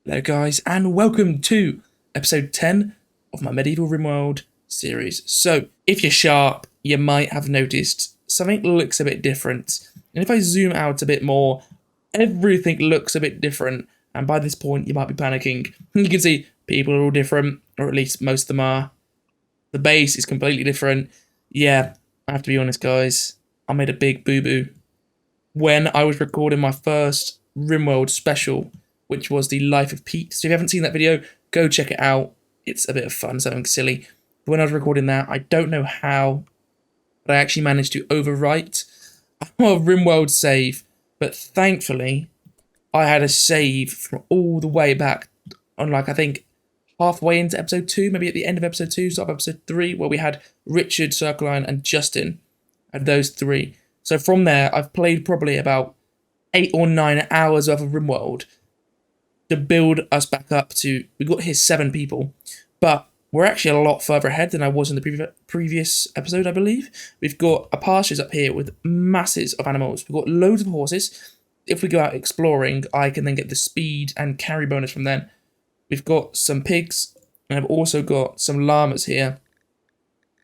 Hello guys, and welcome to episode 10 of my Medieval Rimworld series. So, if you're sharp, you might have noticed something looks a bit different. And if I zoom out a bit more, everything looks a bit different. And by this point, you might be panicking. You can see people are all different, or at least most of them are. The base is completely different. Yeah, I have to be honest guys, I made a big boo-boo when I was recording my first Rimworld special, which was the Life of Pete. So if you haven't seen that video, go check it out. It's a bit of fun, something silly. But when I was recording that, I don't know how, but I actually managed to overwrite a Rimworld save. But thankfully, I had a save from all the way back on, like, I think halfway into episode 2, maybe at the end of episode 2, start of episode 3, where we had Richard, Circleline, and Justin. And those three. So from there, I've played probably about 8 or 9 hours worth of Rimworld to build us back up to, we got here 7 people, but we're actually a lot further ahead than I was in the previous episode, I believe. We've got a pastures up here with masses of animals. We've got loads of horses. If we go out exploring, I can then get the speed and carry bonus from them. We've got some pigs, and I've also got some llamas here,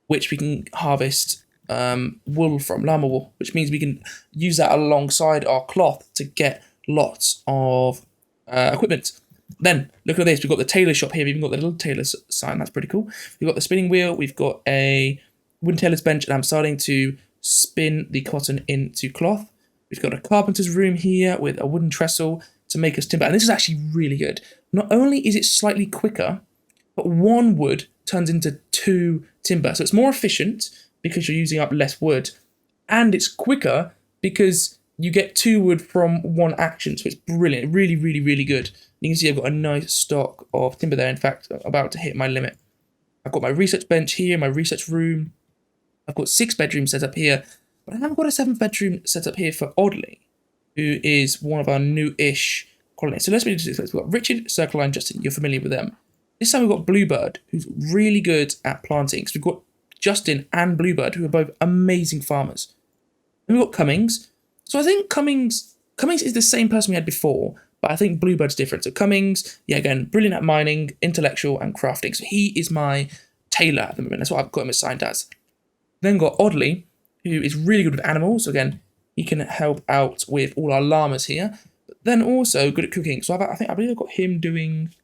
which we can harvest wool from, llama wool, which means we can use that alongside our cloth to get lots of equipment. Then look at this, we've got the tailor shop here. We've even got the little tailor sign. That's pretty cool. We've got the spinning wheel, we've got a wooden tailor's bench, and I'm starting to spin the cotton into cloth. We've got a carpenter's room here with a wooden trestle to make us timber, and this is actually really good. Not only is it slightly quicker, but 1 wood turns into 2 timber, so it's more efficient because you're using up less wood, and it's quicker because you get 2 wood from 1 action, so it's brilliant. Really, really, really good. You can see I've got a nice stock of timber there. In fact, I'm about to hit my limit. I've got my research bench here, my research room. I've got 6 bedrooms set up here, but I haven't got a 7th bedroom set up here for Oddly, who is one of our new-ish colonists. So let's do this. We've got Richard, Circleline, Justin. You're familiar with them. This time we've got Bluebird, who's really good at planting. So we've got Justin and Bluebird, who are both amazing farmers. Then we've got Cummings. So I think Cummings is the same person we had before, but I think Bluebird's different. So Cummings, yeah, again, brilliant at mining, intellectual, and crafting. So he is my tailor at the moment. That's what I've got him assigned as. Then got Oddly, who is really good with animals. So again, he can help out with all our llamas here. But then also good at cooking. So I believe I've got him doing,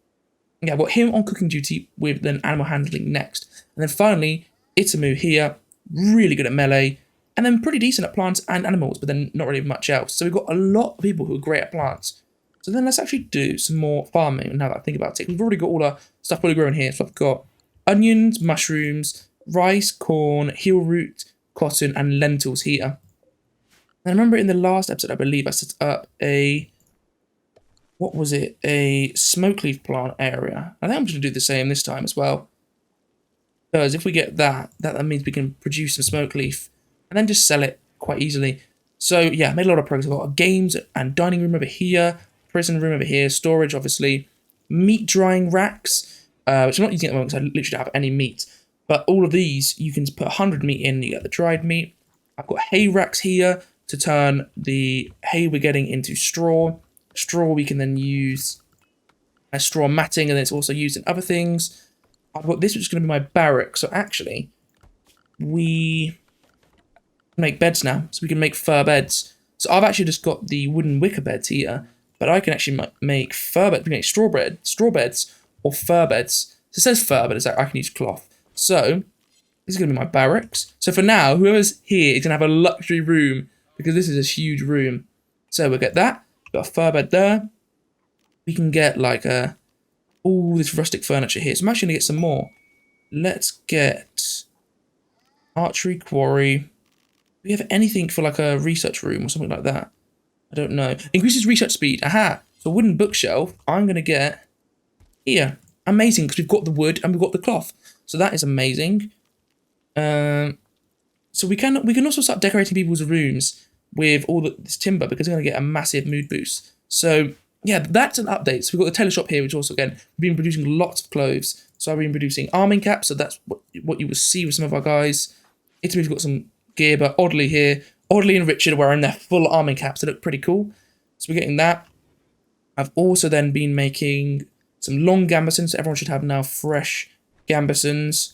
yeah, I've got him on cooking duty with then animal handling next. And then finally, Itamu here, really good at melee, and then pretty decent at plants and animals, but then not really much else. So we've got a lot of people who are great at plants. So then let's actually do some more farming now that I think about it. We've already got all our stuff fully grown here. So I've got onions, mushrooms, rice, corn, heel root, cotton, and lentils here. And I remember in the last episode, I believe I set up a, what was it? A smoke leaf plant area. I think I'm just going to do the same this time as well. Because if we get that means we can produce some smoke leaf and then just sell it quite easily. So yeah, made a lot of progress. I've got a games and dining room over here, prison room over here, storage obviously, meat drying racks, which I'm not using at the moment because I literally don't have any meat. But all of these, you can put 100 meat in, you get the dried meat. I've got hay racks here to turn the hay we're getting into straw. Straw we can then use as straw matting, and then it's also used in other things. I've got this, which is going to be my barrack. So actually, we make beds now. So we can make fur beds. So I've actually just got the wooden wicker beds here, but I can actually make fur beds. We can make straw beds, or fur beds. So it says fur, but it's like I can use cloth. So this is going to be my barracks. So for now, whoever's here is going to have a luxury room because this is a huge room. So we'll get that. Got a fur bed there. We can get like all this rustic furniture here. So I'm actually going to get some more. Let's get archery quarry. Do we have anything for like a research room or something like that? I don't know. Increases research speed. Aha. So a wooden bookshelf. I'm going to get here. Amazing, because we've got the wood and we've got the cloth. So that is amazing. So we can also start decorating people's rooms with all this timber because we're going to get a massive mood boost. So yeah, that's an update. So we've got the tailor shop here, which also, again, we've been producing lots of clothes. So I've been producing arming caps, so that's what you will see with some of our guys. Italy's got some gear, but Oddly here, Oddly and Richard are wearing their full arming caps. They look pretty cool. So we're getting that. I've also then been making some long gambesons. So everyone should have now fresh gambesons.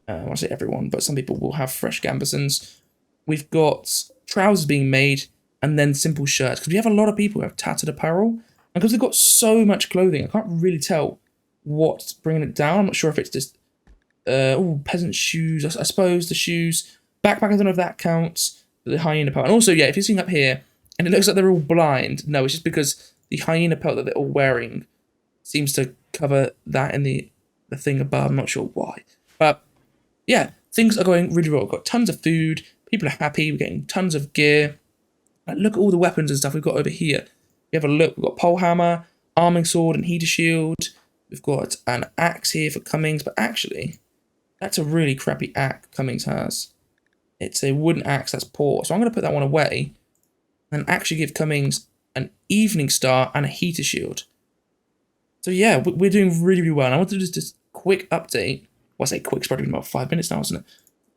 I want to say everyone, but some people will have fresh gambesons. We've got trousers being made, and then simple shirts. Because we have a lot of people who have tattered apparel. And because they've got so much clothing, I can't really tell what's bringing it down. I'm not sure if it's just peasant shoes. I suppose the shoes. Backpack, I don't know if that counts. The hyena pelt. And also, yeah, if you're seeing up here, and it looks like they're all blind. No, it's just because the hyena pelt that they're all wearing seems to cover that in the thing above. I'm not sure why. But, yeah, things are going really well. We've got tons of food. People are happy. We're getting tons of gear. Like, look at all the weapons and stuff we've got over here. We have a look. We've got pole hammer, arming sword, and heater shield. We've got an axe here for Cummings. But actually, that's a really crappy axe Cummings has. It's a wooden axe that's poor. So I'm going to put that one away and actually give Cummings an evening star and a heater shield. So yeah, we're doing really, really well. And I want to do just a quick update. Well, I say quick, it's probably been about 5 minutes now, isn't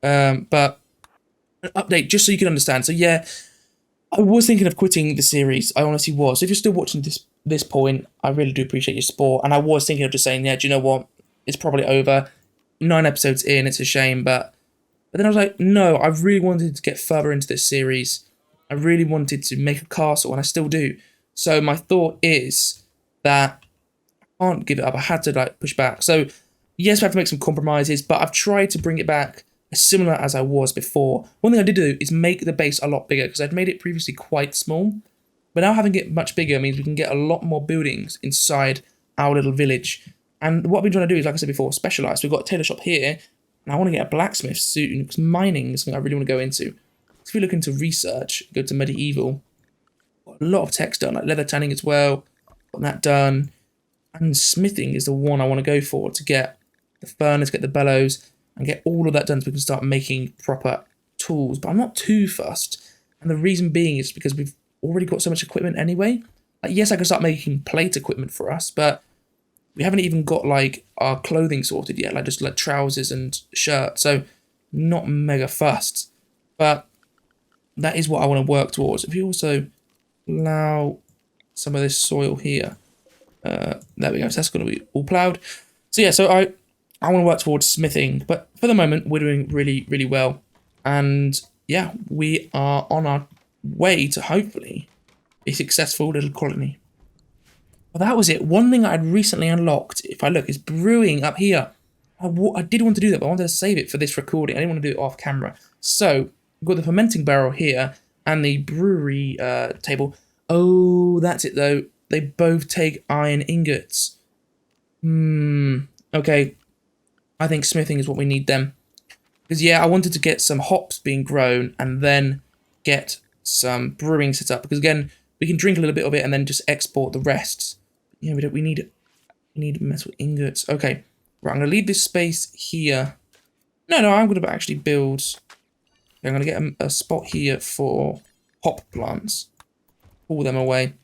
it? But an update just so you can understand. So yeah, I was thinking of quitting the series. I honestly was. So if you're still watching this point, I really do appreciate your support. And I was thinking of just saying, yeah, do you know what? It's probably over. 9 episodes in, it's a shame, but then I was like, no, I really wanted to get further into this series. I really wanted to make a castle, and I still do. So my thought is that I can't give it up. I had to like push back. So yes, we have to make some compromises, but I've tried to bring it back as similar as I was before. One thing I did do is make the base a lot bigger, because I'd made it previously quite small. But now having it much bigger means we can get a lot more buildings inside our little village. And what I've been trying to do is, like I said before, specialise. We've got a tailor shop here, and I want to get a blacksmith soon, because mining is something I really want to go into. So if you look into research, go to Rimmedieval, got a lot of techs done, like leather tanning as well, got that done. And smithing is the one I want to go for, to get the furnace, get the bellows, and get all of that done so we can start making proper tools. But I'm not too fussed, and the reason being is because we've already got so much equipment anyway. Like, yes, I can start making plate equipment for us, but we haven't even got like our clothing sorted yet, like just like trousers and shirts. So not mega fussed, but that is what I want to work towards. If you also allow some of this soil here, there we go. So that's going to be all ploughed. So yeah, so I want to work towards smithing, but for the moment we're doing really, really well. And yeah, we are on our way to hopefully a successful little colony. Well, that was it. One thing I'd recently unlocked, if I look, is brewing up here. I did want to do that, but I wanted to save it for this recording. I didn't want to do it off camera. So, we've got the fermenting barrel here and the brewery table. Oh, that's it though. They both take iron ingots. Okay. I think smithing is what we need then. Because yeah, I wanted to get some hops being grown and then get some brewing set up. Because again, we can drink a little bit of it and then just export the rest. Yeah, we need metal ingots. Okay, right, I'm going to leave this space here. No, I'm going to actually build... I'm going to get a spot here for hop plants. Pull them away.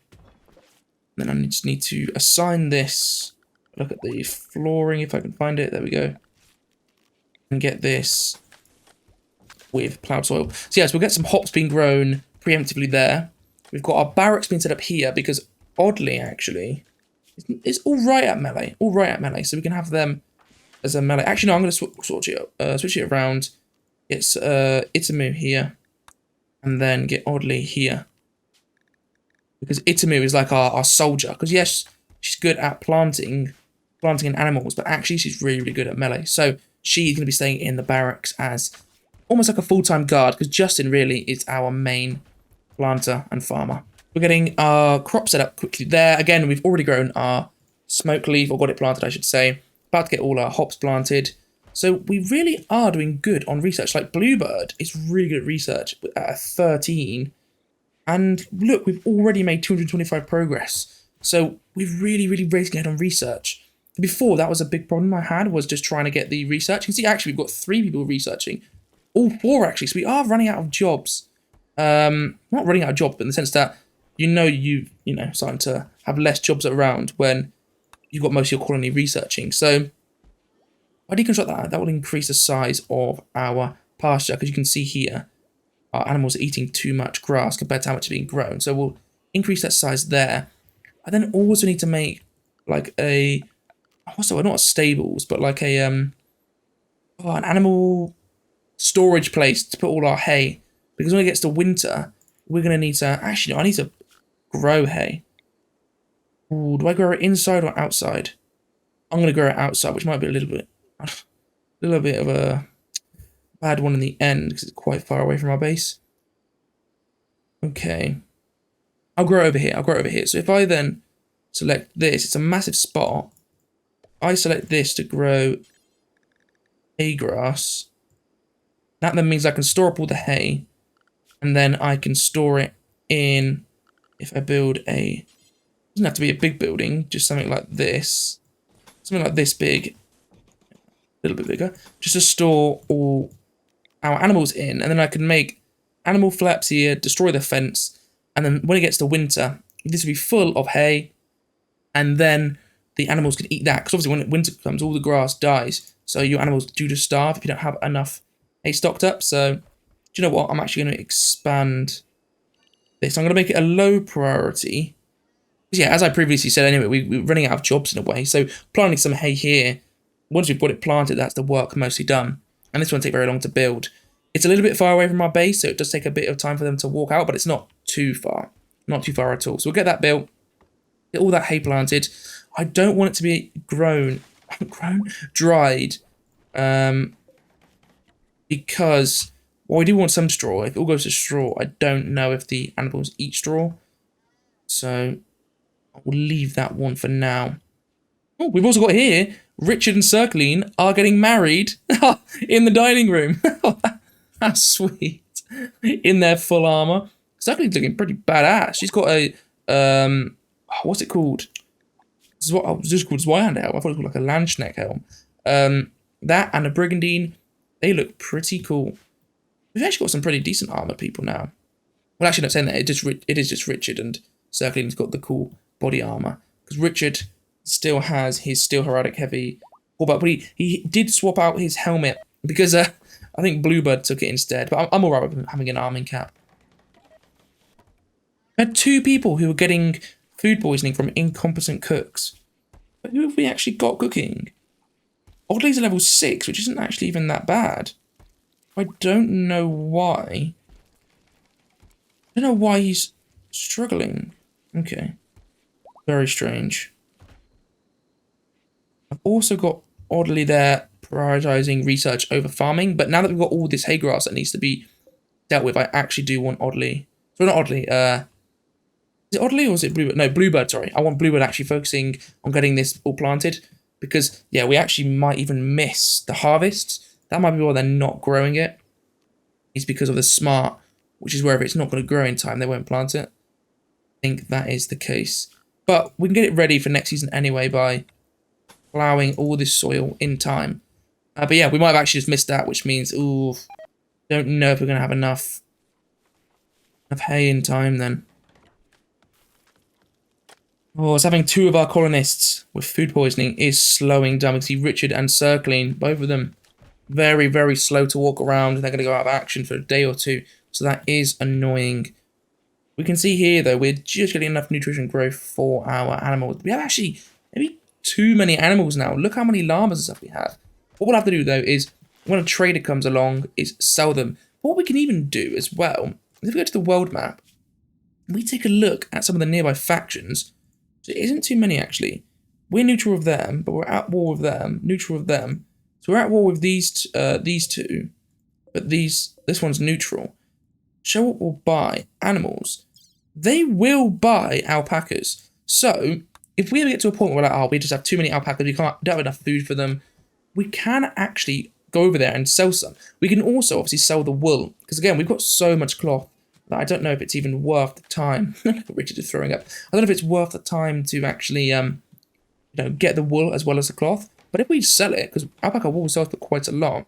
Then I just need to assign this. Look at the flooring if I can find it. There we go. And get this with ploughed soil. So yes, we'll get some hops being grown preemptively there. We've got our barracks being set up here because oddly, actually, it's all right at melee. All right at melee. So we can have them as a melee. Actually, no, I'm going to switch it around. It's Itamu here. And then get Oddly here. Because Itamu is like our soldier. Because yes, she's good at planting in animals. But actually, she's really, really good at melee. So she's going to be staying in the barracks as almost like a full-time guard. Because Justin really is our main planter and farmer. We're getting our crop set up quickly there. Again, we've already grown our smoke leaf, or got it planted, I should say. About to get all our hops planted. So we really are doing good on research. Like Bluebird is really good at research at a 13. And look, we've already made 225 progress. So we're really, really racing ahead on research. Before, that was a big problem I had, was just trying to get the research. You can see, actually, we've got 3 people researching. All 4, actually. So we are running out of jobs. Not running out of jobs, but in the sense that you know, starting to have less jobs around when you've got most of your colony researching. So if I deconstruct that will increase the size of our pasture, because you can see here, our animals are eating too much grass compared to how much is being grown. So we'll increase that size there. I then also need to make like a also not stables, but like a an animal storage place to put all our hay. Because when it gets to winter, we're gonna need to actually no, I need to grow hay. Ooh, do I grow it inside or outside? I'm gonna grow it outside, which might be a little bit of a bad one in the end because it's quite far away from our base. Okay. I'll grow it over here. I'll grow it over here. So if I then select this, it's a massive spot. I select this to grow hay grass. That then means I can store up all the hay, and then I can store it in, if I build a, doesn't have to be a big building, just something like this. Something like this big, a little bit bigger, just to store all our animals in, and then I can make animal flaps here, destroy the fence, and then when it gets to winter, this will be full of hay, and then the animals can eat that, because obviously when winter comes, all the grass dies, so your animals do just starve if you don't have enough hay stocked up. So, do you know what? I'm actually going to expand this. I'm going to make it a low priority. Yeah, as I previously said anyway, we're running out of jobs in a way, so planting some hay here, once we've got it planted, that's the work mostly done. And this won't take very long to build. It's a little bit far away from our base, so it does take a bit of time for them to walk out, but it's not too far. Not too far at all. So we'll get that built, get all that hay planted. I don't want it to be dried, because, well, I do want some straw. If it all goes to straw, I don't know if the animals eat straw. So we'll leave that one for now. Oh, we've also got here, Richard and Circline are getting married in the dining room. That's sweet. In their full armor. Circline's looking pretty badass. She's got a, what's it called? This is what I was just called Zweihander helm. I thought it was called like a Landsknecht helm. That and a Brigandine, they look pretty cool. We've actually got some pretty decent armored people now. Well, actually, not saying that. It is just Richard, and Circline's got the cool body armor. Because Richard still has his Steel Heraldic Heavy, but he did swap out his helmet because I think Bluebird took it instead. But I'm alright with having an arming cap. We had 2 people who were getting food poisoning from incompetent cooks. But who have we actually got cooking? Oddly's a level 6, which isn't actually even that bad. I don't know why. I don't know why he's struggling. Okay. Very strange. I've also got Oddly there prioritizing research over farming, but now that we've got all this hay grass that needs to be dealt with, I actually do want Oddly. So not Oddly, is it Oddly or is it Bluebird? No, Bluebird, sorry. I want Bluebird actually focusing on getting this all planted because, yeah, we actually might even miss the harvest. That might be why they're not growing it. It's because of the smart, which is wherever it's not going to grow in time, they won't plant it. I think that is the case. But we can get it ready for next season anyway by plowing all this soil in time. But yeah, we might have actually just missed that, which means, ooh, don't know if we're going to have enough hay in time then. Oh, it's having 2 of our colonists with food poisoning is slowing down. We can see Richard and Circline, both of them, very, very slow to walk around. They're going to go out of action for a day or 2. So that is annoying. We can see here, though, we're just getting enough nutrition growth for our animals. We have actually maybe too many animals now. Look how many llamas and stuff we have. What we'll have to do, though, is when a trader comes along, is sell them. But what we can even do as well, if we go to the world map, we take a look at some of the nearby factions. So it isn't too many, actually. We're neutral of them, but we're at war with them, neutral of them. So we're at war with these 2, but this one's neutral. Show what we'll buy. Animals. They will buy alpacas. So, if we ever get to a point where we're like, oh, we just have too many alpacas, we don't have enough food for them, we can actually go over there and sell some. We can also obviously sell the wool, because again, we've got so much cloth that I don't know if it's even worth the time. Richard is throwing up. I don't know if it's worth the time to actually, get the wool as well as the cloth. But if we sell it, because alpaca wool sells for quite a lot,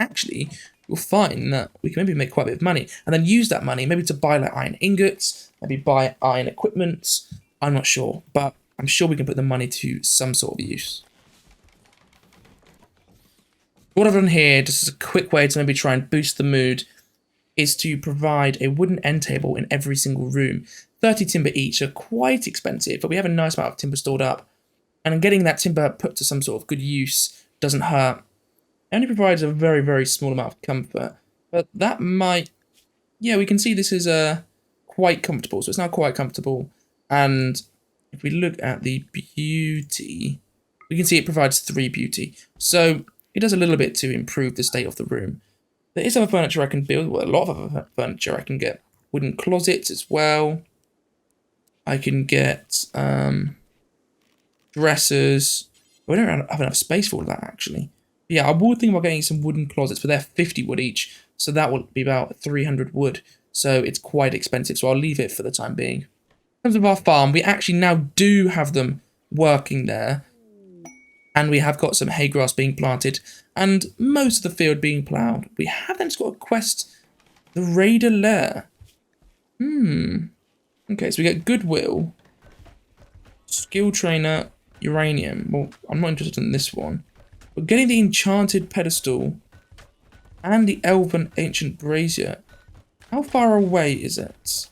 actually, you'll find that we can maybe make quite a bit of money and then use that money maybe to buy like iron ingots, maybe buy iron equipment. I'm not sure, but I'm sure we can put the money to some sort of use. What I've done here, just as a quick way to maybe try and boost the mood, is to provide a wooden end table in every single room. 30 timber each are quite expensive, but we have a nice amount of timber stored up. And getting that timber put to some sort of good use doesn't hurt. It only provides a very, very small amount of comfort. But that might... Yeah, we can see this is quite comfortable. So it's now quite comfortable. And if we look at the beauty, we can see it provides 3 beauty. So it does a little bit to improve the state of the room. There is other furniture I can build. Well, a lot of other furniture I can get. Wooden closets as well. I can get dressers. We don't have enough space for all of that, actually. But yeah, I would think about getting some wooden closets, but they're 50 wood each. So that will be about 300 wood. So it's quite expensive. So I'll leave it for the time being. In terms of our farm, we actually now do have them working there. And we have got some hay grass being planted. And most of the field being ploughed. We have then just got a quest. The Raider Lair. Okay, so we get Goodwill. Skill Trainer. Uranium. Well, I'm not interested in this one. But getting the Enchanted Pedestal. And the Elven Ancient Brazier. How far away is it?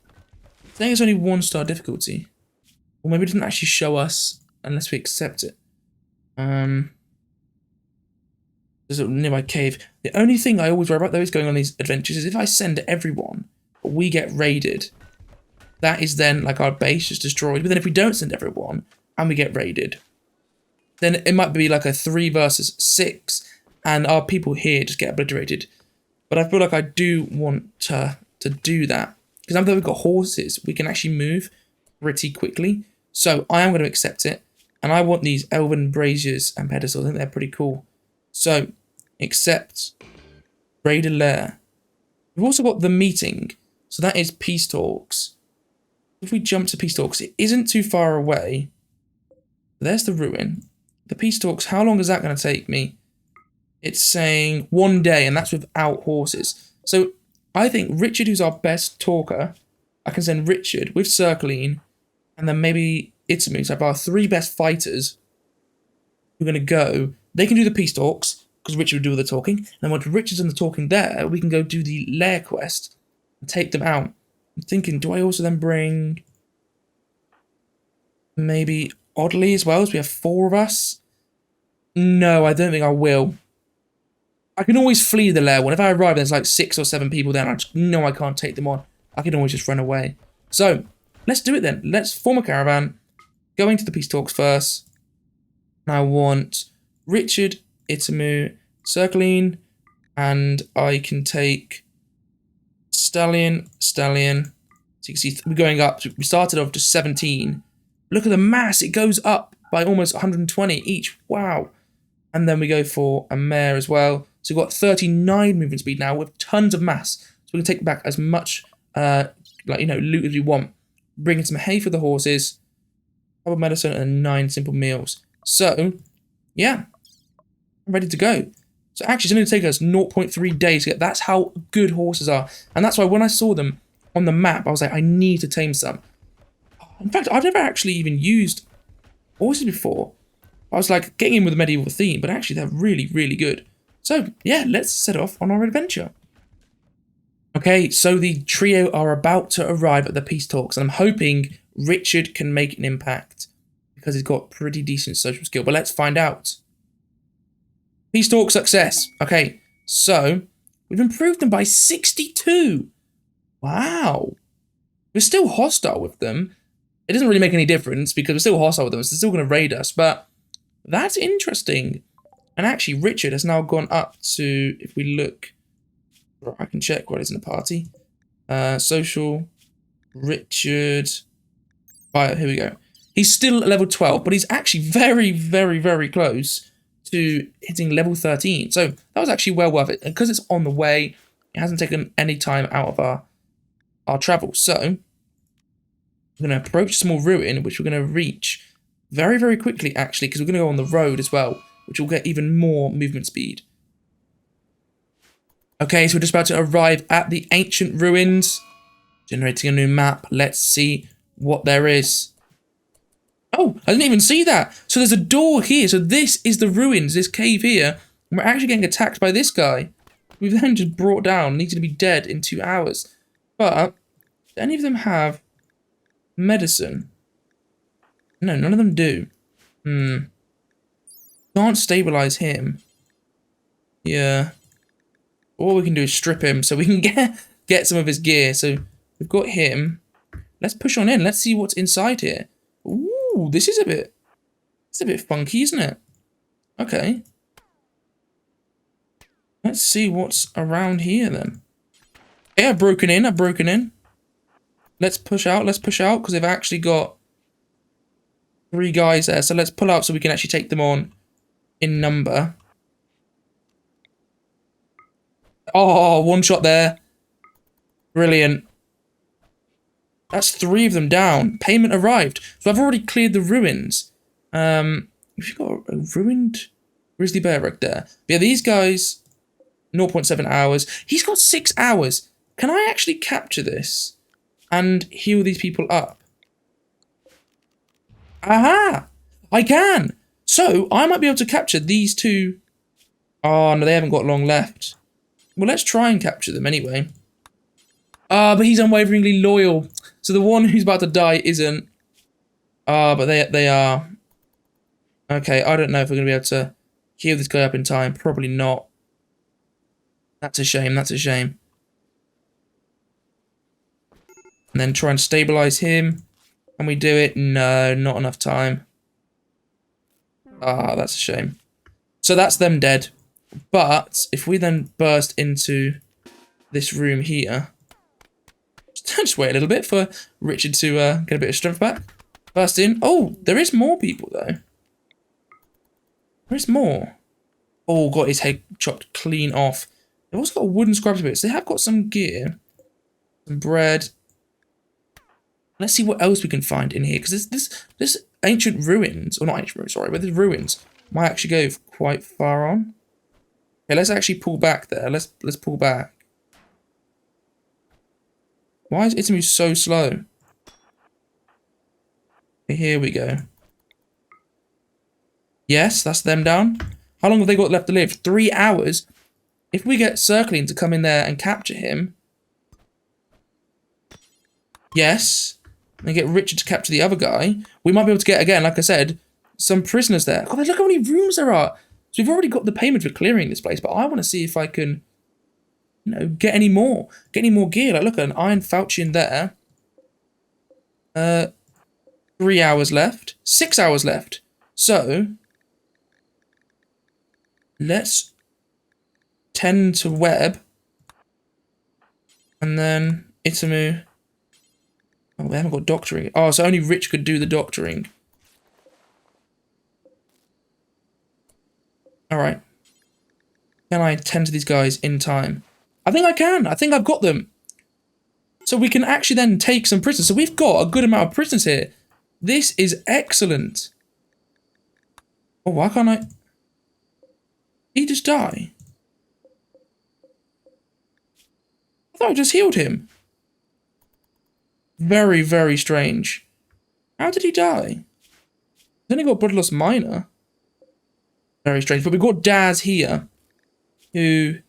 I think it's only 1-star difficulty. Or maybe it doesn't actually show us unless we accept it. There's a nearby cave. The only thing I always worry about though is going on these adventures is if I send everyone, but we get raided, that is then like our base is destroyed. But then if we don't send everyone and we get raided, then it might be like a 3 versus 6 and our people here just get obliterated. But I feel like I do want to do that. Because now that we've got horses, we can actually move pretty quickly. So I am going to accept it. And I want these Elven Braziers and Pedestals. I think they're pretty cool. So, accept Raider Lair. We've also got the meeting. So that is Peace Talks. If we jump to Peace Talks, it isn't too far away. There's the ruin. The Peace Talks, how long is that going to take me? It's saying 1 day, and that's without horses. So I think Richard, who's our best talker, I can send Richard with Circling, and then maybe Itamu, so our 3 best fighters who are going to go. They can do the Peace Talks, because Richard will do all the talking. And then once Richard's in the talking there, we can go do the Lair quest and take them out. I'm thinking, do I also then bring maybe Oddly as well, as we have 4 of us? No, I don't think I will. I can always flee the Lair one. If I arrive and there's like 6 or 7 people there and I just know I can't take them on, I can always just run away. So, let's do it then. Let's form a caravan. Going to the Peace Talks first. I want Richard, Itamu, Circling, and I can take Stallion. So you can see we're going up. We started off to 17. Look at the mass. It goes up by almost 120 each. Wow. And then we go for a mare as well. So we've got 39 movement speed now with tons of mass. So we can take back as much loot as we want. Bring in some hay for the horses. Couple medicine and 9 simple meals. So, yeah. I'm ready to go. So actually, it's going to take us 0.3 days to get. That's how good horses are. And that's why when I saw them on the map, I was like, I need to tame some. In fact, I've never actually even used horses before. I was like getting in with the medieval theme, but actually they're really, really good. So, yeah, let's set off on our adventure. Okay, so the trio are about to arrive at the Peace Talks, and I'm hoping Richard can make an impact because he's got pretty decent social skill, but let's find out. Peace Talk success. Okay, so we've improved them by 62. Wow. We're still hostile with them. It doesn't really make any difference because we're still hostile with them, so they're still going to raid us, but that's interesting. And actually, Richard has now gone up to, if we look, I can check what is in the party. Social, Richard, here we go. He's still at level 12, but he's actually very, very, very close to hitting level 13. So that was actually well worth it. And because it's on the way, it hasn't taken any time out of our travel. So we're going to approach Small Ruin, which we're going to reach very, very quickly, actually, because we're going to go on the road as well, which will get even more movement speed. Okay, so we're just about to arrive at the ancient ruins. Generating a new map. Let's see what there is. Oh, I didn't even see that. So there's a door here. So this is the ruins, this cave here. And we're actually getting attacked by this guy. We've then just brought down, needs to be dead in 2 hours. But, do any of them have medicine? No, none of them do. Can't stabilize him. Yeah. All we can do is strip him so we can get some of his gear. So we've got him. Let's push on in. Let's see what's inside here. Ooh, this is a bit funky, isn't it? Okay. Let's see what's around here then. Yeah, I've broken in. Let's push out, because they've actually got 3 guys there. So let's pull out so we can actually take them on in number. Oh, 1 shot there. Brilliant. That's 3 of them down. Payment arrived. So I've already cleared the ruins. We've got a ruined grizzly bear right there. But yeah, these guys, 0.7 hours. He's got 6 hours. Can I actually capture this and heal these people up? Aha! I can! So, I might be able to capture these 2. Oh, no, they haven't got long left. Well, let's try and capture them anyway. But he's unwaveringly loyal. So the one who's about to die isn't. But they are. Okay, I don't know if we're going to be able to heal this guy up in time. Probably not. That's a shame, that's a shame. And then try and stabilize him. Can we do it? No, not enough time. That's a shame. So that's them dead. But if we then burst into this room here, just wait a little bit for Richard to get a bit of strength back. Burst in. Oh, there is more people though. There is more. Oh, got his head chopped clean off. They've also got wooden scraps bits. They have got some gear, some bread. Let's see what else we can find in here, because this ancient ruins, or not ancient ruins, sorry, but the ruins might actually go quite far on. Okay, let's actually pull back there. Let's pull back. Why is Itamu so slow? Okay, here we go. Yes, that's them down. How long have they got left to live? 3 hours. If we get Circling to come in there and capture him. Yes. And get Richard to capture the other guy. We might be able to get, again, like I said, some prisoners there. God, look how many rooms there are. So we've already got the payment for clearing this place, but I want to see if I can, you know, get any more gear. Like, look, an iron falchion there. 3 hours left. 6 hours left. So let's tend to web. And then Itamu. Oh, we haven't got doctoring. Oh, so only Rich could do the doctoring. Alright. Can I tend to these guys in time? I think I can. I think I've got them. So we can actually then take some prisoners. So we've got a good amount of prisoners here. This is excellent. Oh, why can't I? Did he just die? I thought I just healed him. Very, very strange. How did he die? He's only got Bloodlust Minor. Very strange. But we've got Daz here, who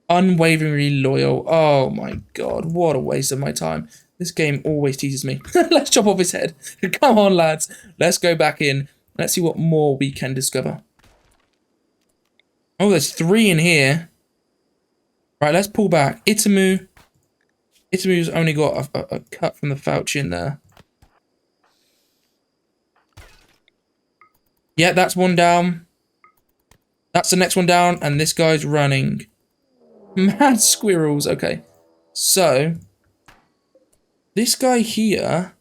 unwaveringly loyal. Oh my god, what a waste of my time. This game always teases me. Let's chop off his head. Come on, lads. Let's go back in. Let's see what more we can discover. Oh, there's 3 in here. Right, let's pull back. Itamu's only got a cut from the falchion there. Yeah, that's one down. That's the next one down, and this guy's running. Mad squirrels. Okay, so this guy here,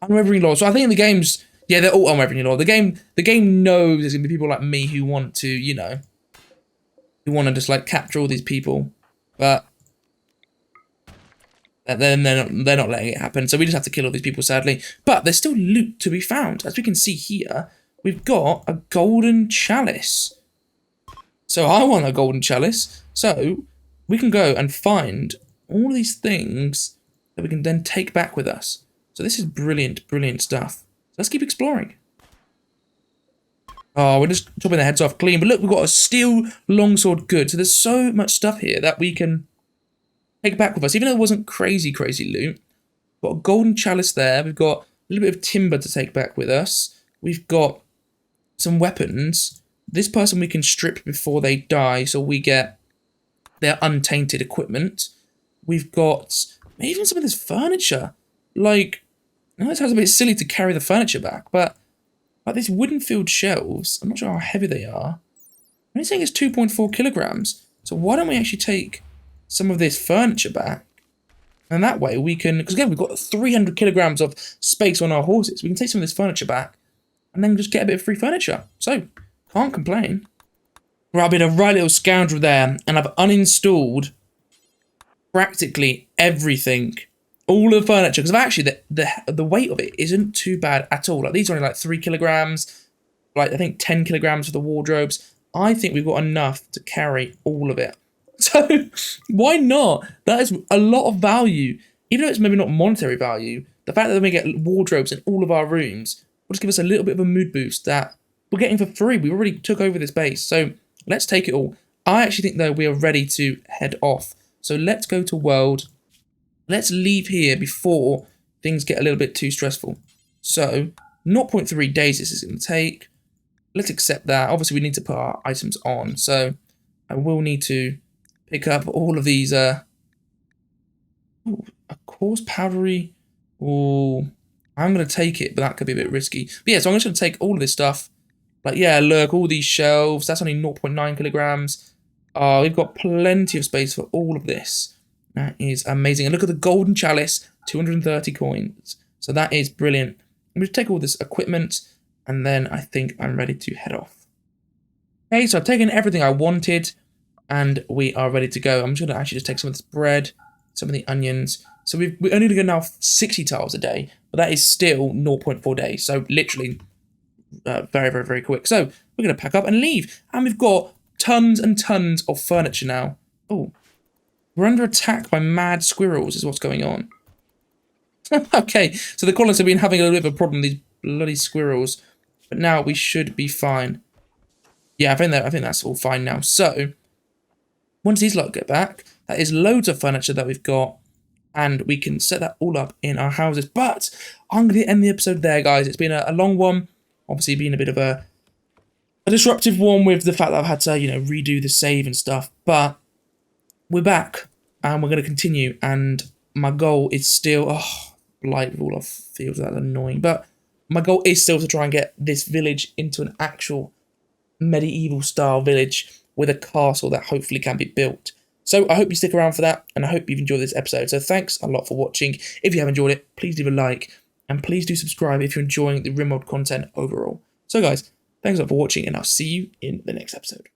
unwavering loyal. So I think the game's, yeah, they're all unwavering loyal. The game knows there's gonna be people like me who want to, you know, who want to just like capture all these people, but then they're not letting it happen. So we just have to kill all these people, sadly. But there's still loot to be found, as we can see here. We've got a golden chalice. So I want a golden chalice. So we can go and find all these things that we can then take back with us. So this is brilliant, brilliant stuff. So let's keep exploring. Oh, we're just chopping their heads off clean. But look, we've got a steel longsword good. So there's so much stuff here that we can take back with us. Even though it wasn't crazy, crazy loot. We've got a golden chalice there. We've got a little bit of timber to take back with us. We've got some weapons. This person we can strip before they die, so we get their untainted equipment. We've got even some of this furniture. Like, I know it sounds a bit silly to carry the furniture back, but like these wooden filled shelves, I'm not sure how heavy they are. I'm only saying it's 2.4 kilograms. So why don't we actually take some of this furniture back? And that way we can, because again, we've got 300 kilograms of space on our horses. We can take some of this furniture back and then just get a bit of free furniture. So, can't complain. Right, I've been a right little scoundrel there, and I've uninstalled practically everything. All of the furniture, because actually the weight of it isn't too bad at all. Like, these are only like 3 kilograms, like I think 10 kilograms for the wardrobes. I think we've got enough to carry all of it. So, why not? That is a lot of value. Even though it's maybe not monetary value, the fact that we get wardrobes in all of our rooms will just give us a little bit of a mood boost that we're getting for free. We already took over this base, so let's take it all. I actually think, though, we are ready to head off. So let's go to world. Let's leave here before things get a little bit too stressful. So 0.3 days this is going to take. Let's accept that. Obviously, we need to put our items on. So I will need to pick up all of these. A coarse powdery. Oh, I'm going to take it, but that could be a bit risky. But yeah, so I'm just going to take all of this stuff. Like, yeah, look, all these shelves. That's only 0.9 kilograms. We've got plenty of space for all of this. That is amazing. And look at the golden chalice, 230 coins. So that is brilliant. I'm going to take all this equipment, and then I think I'm ready to head off. Okay, so I've taken everything I wanted, and we are ready to go. I'm just going to actually just take some of this bread, some of the onions. So we're only going to go now 60 tiles a day, but that is still 0.4 days. So literally very, very, very quick. So we're going to pack up and leave. And we've got tons and tons of furniture now. Oh, we're under attack by mad squirrels is what's going on. Okay, so the colonists have been having a little bit of a problem with these bloody squirrels. But now we should be fine. Yeah, I think that's all fine now. So, once these lot get back, that is loads of furniture that we've got. And we can set that all up in our houses. But I'm going to end the episode there, guys. It's been a long one. Obviously, been a bit of a disruptive one with the fact that I've had to, redo the save and stuff. But we're back, and we're going to continue. And my goal is still, blight with all our fields, that's annoying. But my goal is still to try and get this village into an actual medieval style village with a castle that hopefully can be built. So I hope you stick around for that, and I hope you've enjoyed this episode. So thanks a lot for watching. If you have enjoyed it, please leave a like, and please do subscribe if you're enjoying the Rimworld content overall. So guys, thanks a lot for watching, and I'll see you in the next episode.